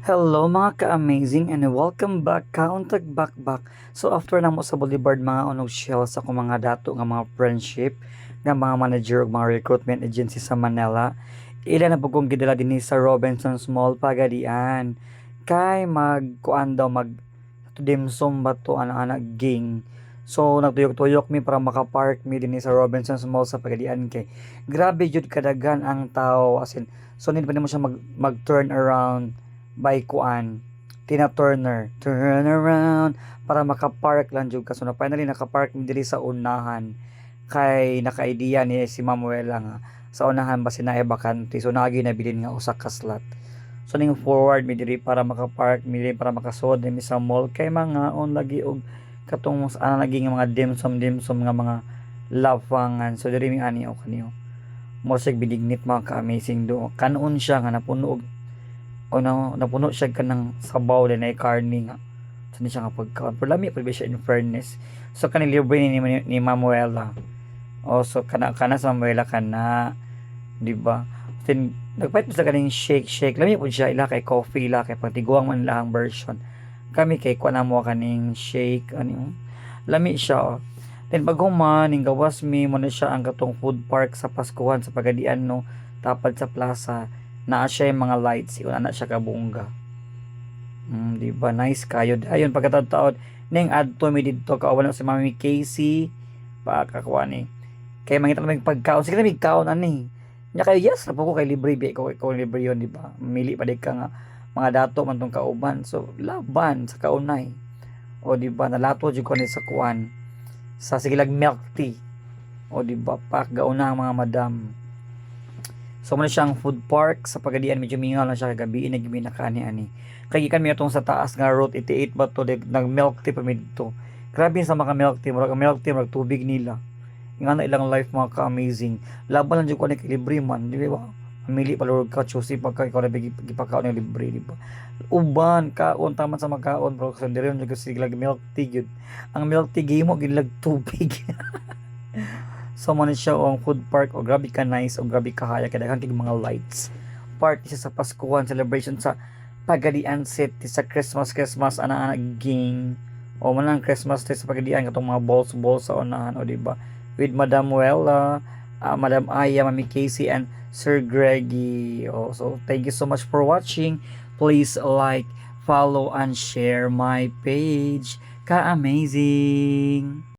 Hello mga ka-amazing and welcome back kauntag bakbak. So after na mo sa Boulevard mga onog shell sa kung mga dato nga mga friendship nga mga manager ug mga recruitment agency sa Manila, ila na pugong gidala dinhi sa Robinsons Mall Pagadian. Kay magkuan daw mag dimsum ba to ana ging. So nagtuyok-tuyok mi para makapark mi dinhi sa Robinsons Mall sa Pagadian kay grabe jud kadagan ang tao as in so need pa nimo siya mag-turn around by kuan Tina Turner turn around para makapark lang jud kaso na finally nakapark mi diri sa unahan kay naka-idea ni si Mamuela nga sa unahan ba sinae bakante so nagi nabilin nga usa ka slot so ning forward mi diri para makapark mi diri para makasud mi sa mall kay mga on lagi og katong ana lagi nga mga dimsum nga mga lafangan so diri mi ani o kaniyo mo sig binignit mga ka-amazing do kanon siya nga napuno og o napuno siya ka ng sabaw din ay karni nga so ni siya nga pagkaon pero lami pa siya in fairness so kanil libre ni Mamuela o so kana sa Mamuela kana di ba then nagpait sa kaning shake lami po siya ila kay coffee ila kay pagtiguang man lang version kami kay kuan mo kaning shake ano lami siya then paghuman ning gawas mi mo na siya ang katong food park sa Paskuhan sa Pagadian no tapad sa plaza naa siya yung mga lights yun ana siya kabungga di ba nice kayo ayun pagkataon ning adto mi didto kauban sa Mami Casey pa kakuha ni kay mangita kami pagkaon sige mi kaon ani nya kayo yes na po ko kay libre bi ko libre yun di ba mili pa di ka nga mga dato man tong kauban so laban sa kaunay o di ba nalato jud ko ni sa kuan sa sigilag milk tea o di ba pak gauna ang mga madam. So man siyang food park sa Pagadian medyo mingaw lang siya kagabi na gimi nakani ani. Kay gikan mi atong sa taas nga route 88 ba to nag milk tea pa mi dito. Grabe sa mga milk tea, murag tubig nila. Nga na ilang life mga ka-amazing. Laban lang jud ko ni libre man, di ba? Pamili pa lord ka choosy pagka ikaw na gipakaon ng libre, di ba? Uban kaon taman sa magkaon bro sa dire jud siglag milk tea gyud. Ang milk tea gimo gilag tubig. So man siya ang food park o grabe ka nice o grabe ka haya kada kay mga lights party siya sa Paskuhan celebration sa Pagadian City sa Christmas ana ging o man ang Christmas tree sa Pagadian katong mga balls sa unahan o di ba with Madam Wella, Madam Aya, Mami Casey and Sir Greggy. So thank you so much for watching. Please like, follow and share my page. Ka-amazing!